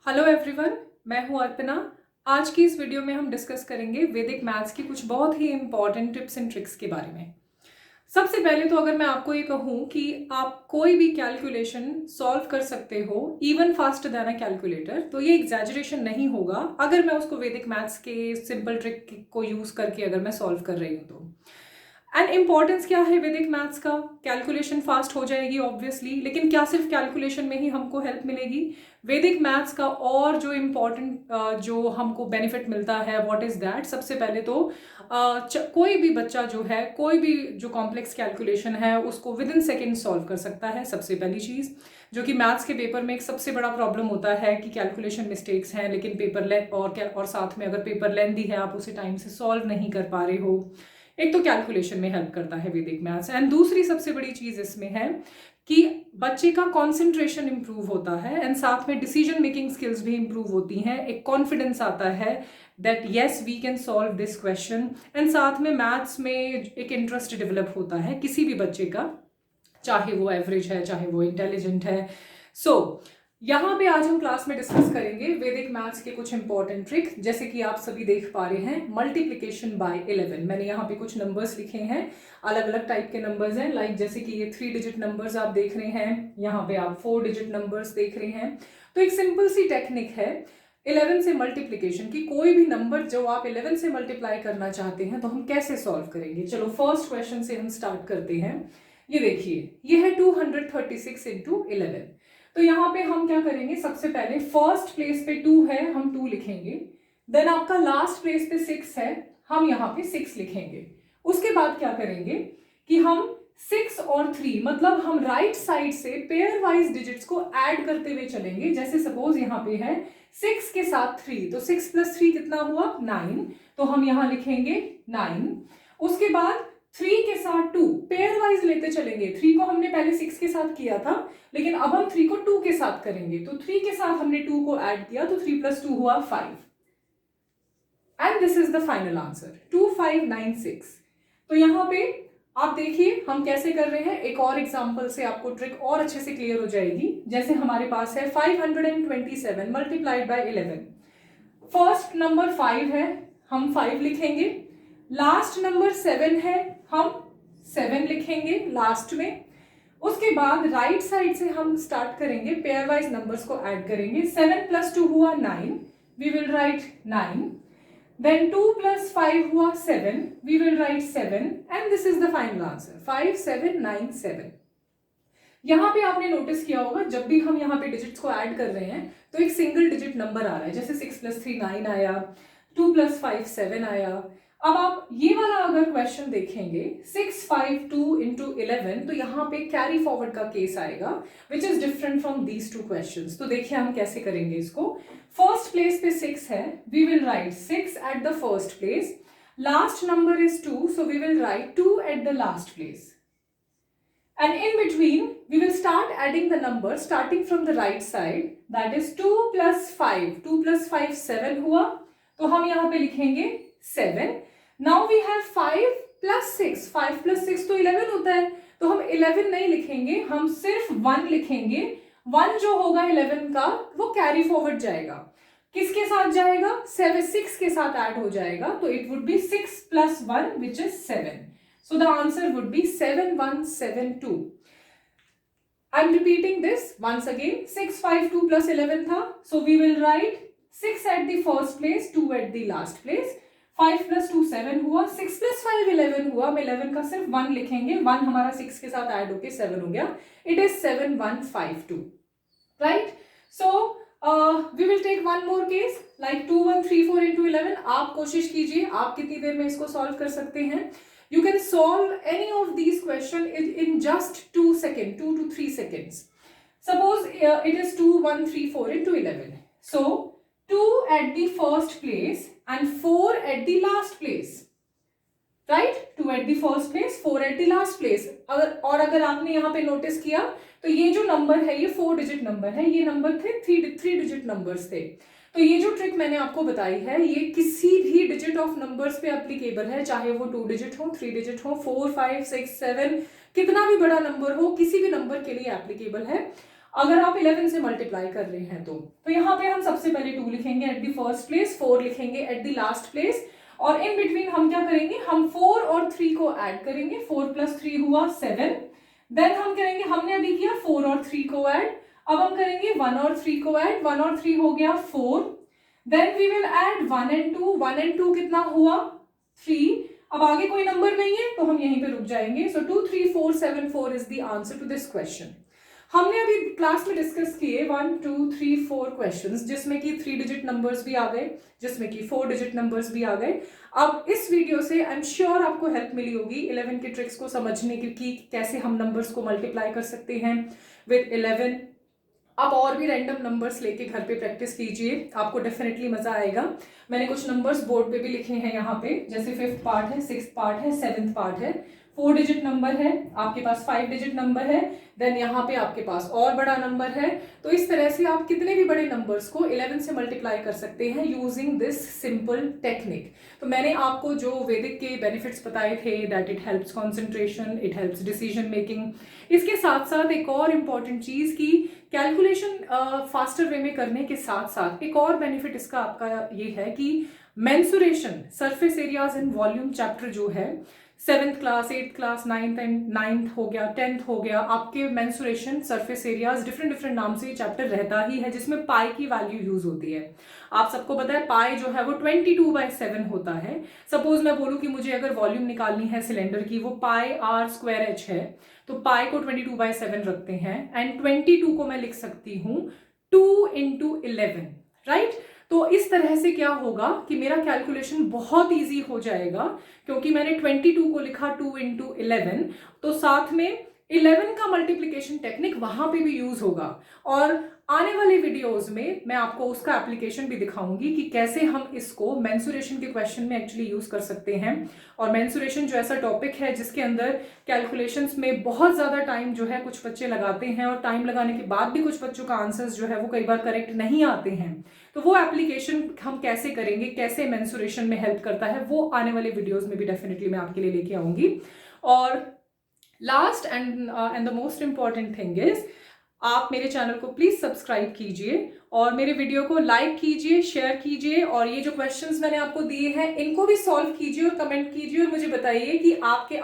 Hello everyone, मैं हूं अर्पना। आज की इस वीडियो में हम डिस्कस करेंगे वैदिक मैथ्स की कुछ बहुत ही इंपॉर्टेंट टिप्स एंड ट्रिक्स के बारे में। सबसे पहले तो अगर मैं आपको ये कहूं कि आप कोई भी कैलकुलेशन सॉल्व कर सकते हो इवन फास्टर देन अ कैलकुलेटर, तो ये एग्जैजरेशन नहीं होगा अगर मैं उसको वैदिक मैथ्स के सिंपल ट्रिक को यूज करके अगर मैं सॉल्व कर रही हूँ तो। एंड इम्पॉर्टेंस क्या है वैदिक मैथ्स का? कैलकुलेशन फास्ट हो जाएगी ऑब्वियसली, लेकिन क्या सिर्फ कैलकुलेशन में ही हमको हेल्प मिलेगी? वैदिक मैथ्स का और जो इम्पॉर्टेंट जो हमको बेनिफिट मिलता है, व्हाट इज दैट? सबसे पहले तो कोई भी बच्चा जो है कोई भी जो कॉम्प्लेक्स कैलकुलेशन है उसको विद इन सेकेंड सॉल्व कर सकता है। सबसे पहली चीज़ जो कि मैथ्स के पेपर में एक सबसे बड़ा प्रॉब्लम होता है कि कैलकुलेशन मिस्टेक्स हैं, लेकिन पेपर लेंथ और साथ में अगर पेपर लेंथी है, आप उसे टाइम से सॉल्व नहीं कर पा रहे हो। एक तो कैलकुलेशन में हेल्प करता है वैदिक मैथ्स, एंड दूसरी सबसे बड़ी चीज इसमें है कि बच्चे का कंसंट्रेशन इंप्रूव होता है एंड साथ में डिसीजन मेकिंग स्किल्स भी इंप्रूव होती हैं। एक कॉन्फिडेंस आता है that yes we can solve this question, and साथ में मैथ्स में एक इंटरेस्ट डेवलप होता है किसी भी बच्चे का, चाहे वो एवरेज है चाहे वो इंटेलिजेंट है। सो यहाँ पे आज हम क्लास में डिस्कस करेंगे वैदिक मैथ्स के कुछ इंपॉर्टेंट ट्रिक। जैसे कि आप सभी देख पा रहे हैं, मल्टीप्लिकेशन बाय 11। मैंने यहाँ पे कुछ नंबर्स लिखे हैं, अलग अलग टाइप के नंबर्स हैं, लाइक जैसे कि ये 3 डिजिट नंबर्स आप देख रहे हैं, यहाँ पे आप 4 डिजिट नंबर्स देख रहे हैं। तो एक सिंपल सी टेक्निक है 11 से मल्टीप्लीकेशन की। कोई भी नंबर जो आप 11 से मल्टीप्लाई करना चाहते हैं तो हम कैसे सॉल्व करेंगे? चलो फर्स्ट क्वेश्चन से हम स्टार्ट करते हैं। ये देखिए, ये है 236 इंटू 11। तो यहाँ पे हम क्या करेंगे? सबसे पहले फर्स्ट प्लेस पे 2 है, हम 2 लिखेंगे। देन आपका लास्ट प्लेस पे 6 है, हम यहाँ पे 6 लिखेंगे। उसके बाद क्या करेंगे कि हम 6 और 3 मतलब हम राइट साइड से पेयर वाइज डिजिट्स को ऐड करते हुए चलेंगे। जैसे सपोज यहाँ पे है 6 के साथ 3, तो 6 + 3 कितना हुआ? 9, तो हम यहाँ लिखेंगे 9। उसके बाद 3 के साथ 2 पेयर वाइज लेते चलेंगे। 3 को हमने पहले 6 के साथ किया था, लेकिन अब हम 3 को 2 के साथ करेंगे। तो 3 के साथ हमने 2 को ऐड किया, तो 3 + 2 हुआ 5। And this is the final answer 2596। तो यहाँ पे आप देखिए हम कैसे कर रहे हैं। एक और एग्जांपल से आपको ट्रिक और अच्छे से क्लियर हो जाएगी। जैसे हमारे पास है 527 मल्टीप्लाइड बाय 11। फर्स्ट नंबर 5 है, हम 5 लिखेंगे। लास्ट नंबर 7 है, हम 7 लिखेंगे लास्ट में। उसके बाद राइट साइड से हम स्टार्ट करेंगे, पेयर वाइज नंबर्स को ऐड करेंगे। 7 + 2 हुआ 9, वी विल राइट 9। Then 2 + 5 हुआ 7, we will write 7, and this is the final answer 5797। यहाँ पे आपने नोटिस किया होगा जब भी हम यहाँ पे डिजिट्स को ऐड कर रहे हैं तो एक सिंगल डिजिट नंबर आ रहा है। जैसे 6 + 3 9 आया, 2 + 5 7 आया। अब आप ये वाला अगर क्वेश्चन देखेंगे 652 इंटू 11, तो यहाँ पे कैरी फॉरवर्ड का केस आएगा which is different from these 2 questions. तो देखिए हम कैसे करेंगे इसको। फर्स्ट प्लेस पे 6 है, we will write 6 at the first place. Last number is 2, so we will write 2 at the last place. And in between, we will start adding the numbers starting from the right side. That is 2 + 5. 2 + 5 7 हुआ, तो हम यहाँ पे लिखेंगे 7. Now we have 5 + 6. 5 + 6 तो 11 होता है, तो हम 11 नहीं लिखेंगे, हम सिर्फ 1 लिखेंगे। 1 जो होगा 11 का वो कैरी फॉरवर्ड जाएगा। किसके साथ जाएगा? 6 के साथ ऐड हो जाएगा, तो it would be 6 + 1 which is 7. So the answer would be 7172. I'm repeating this once again. 652 + 11 था, so we will write 6 at the first place, 2 at the last place. 5 + 2 7 हुआ, 6 + 5 11 हुआ। हम 11 का सिर्फ 1 लिखेंगे, 1 हमारा 6 के साथ ऐड होके 7 हो गया। It is 7152, right? So we will take one more case like 2134 into 11. आप कोशिश कीजिए, आप कितनी देर में इसको सॉल्व कर सकते हैं? You can solve any of these questions in just 2 seconds, 2 to 3 seconds. Suppose it is 2134 into 11. So 2 at the first place and 4 at the last place. Right? 2 at the first place, 4 at the last place. अगर आपने यहाँ पे notice किया तो ये जो number है ये 4 डिजिट नंबर है, ये नंबर थे 3 डिजिट नंबर्स थे। तो ये जो ट्रिक मैंने आपको बताई है ये किसी भी डिजिट ऑफ नंबर्स पे एप्लीकेबल है, चाहे वो 2 डिजिट हो, 3 डिजिट हो, 4 5 6 7, कितना भी बड़ा नंबर हो, किसी भी नंबर के लिए एप्लीकेबल है। अगर आप 11 से मल्टीप्लाई कर रहे हैं तो यहाँ पे हम सबसे पहले 2 लिखेंगे एट द फर्स्ट प्लेस, 4 लिखेंगे एट द लास्ट प्लेस, और इन बिटवीन हम क्या करेंगे, हम 4 और 3 को ऐड करेंगे, 4 + 3 हुआ 7। देन हम करेंगे, हमने अभी किया 4 और 3 को ऐड, अब हम करेंगे 1 और 3 को ऐड, 1 और 3 हो गया 4। Then we will add 1 and 2, 1 and 2 कितना हुआ 3। अब आगे कोई नंबर नहीं है तो हम यहीं पे रुक जाएंगे। So 2 3 4 7 4 is the answer to this question. हमने अभी क्लास में डिस्कस किए 1 2 3 4 क्वेश्चंस, जिसमें कि 3 डिजिट नंबर्स भी आ गए, जिसमें कि 4 डिजिट नंबर्स भी आ गए। अब इस वीडियो से आई एम श्योर आपको हेल्प मिली होगी 11 के ट्रिक्स को समझने की, कि कैसे हम नंबर्स को मल्टीप्लाई कर सकते हैं विद 11। आप और भी रैंडम नंबर्स लेके घर पे प्रैक्टिस कीजिए, आपको डेफिनेटली मजा आएगा। मैंने कुछ नंबर्स बोर्ड पे भी लिखे हैं यहाँ पे, जैसे 5th पार्ट है, 6th पार्ट है, 7th पार्ट है, 4 डिजिट नंबर है, आपके पास 5 डिजिट नंबर है, देन यहाँ पे आपके पास और बड़ा नंबर है। तो इस तरह से आप कितने भी बड़े नंबर्स को 11 से मल्टीप्लाई कर सकते हैं यूजिंग दिस सिंपल टेक्निक। तो मैंने आपको जो वैदिक के बेनिफिट्स बताए थे, that it helps concentration, it helps decision making. इसके साथ साथ एक और इम्पॉर्टेंट चीज की कैलकुलेशन फास्टर वे में करने के साथ साथ एक और बेनिफिट इसका आपका ये है कि mensuration, surface areas and volume chapter जो है 7th class, 8th class, 9th हो गया, 10th हो गया, आपके मेंसुरेशन, सरफेस एरियाज, डिफरेंट नाम से चैप्टर रहता ही है, जिसमें पाई की वैल्यू यूज होती है। आप सबको पता है पाई जो है वो 22/7 होता है। सपोज मैं बोलूं कि मुझे अगर वॉल्यूम निकालनी है सिलेंडर की, वो πr² है, तो पाई को 22/7 रखते हैं, एंड 22 को मैं लिख सकती हूं 2 × 11, राइट। तो इस तरह से क्या होगा कि मेरा कैलकुलेशन बहुत इजी हो जाएगा, क्योंकि मैंने 22 को लिखा 2 × 11, तो साथ में 11 का मल्टीप्लिकेशन टेक्निक वहां पे भी यूज होगा। और आने वाले वीडियोस में मैं आपको उसका एप्लीकेशन भी दिखाऊंगी कि कैसे हम इसको मेंसुरेशन के क्वेश्चन में एक्चुअली यूज कर सकते हैं। और मेंसुरेशन जो ऐसा टॉपिक है जिसके अंदर कैलकुलेशंस में बहुत ज्यादा टाइम जो है कुछ बच्चे लगाते हैं, और टाइम लगाने के बाद भी कुछ बच्चों का आंसर्स जो है वो कई बार करेक्ट नहीं आते हैं। तो वो एप्लीकेशन हम कैसे करेंगे, कैसे मेंसुरेशन में हेल्प करता है, वो आने वाले वीडियोस में भी डेफिनेटली मैं आपके लिए लेके आऊंगी। और last and the most important thing is, आप मेरे चैनल को प्लीज सब्सक्राइब कीजिए और मेरे वीडियो को लाइक कीजिए, शेयर कीजिए, और ये जो क्वेश्चंस मैंने आपको दिए हैं इनको भी सॉल्व कीजिए और कमेंट कीजिए, और मुझे बताइए कि आपके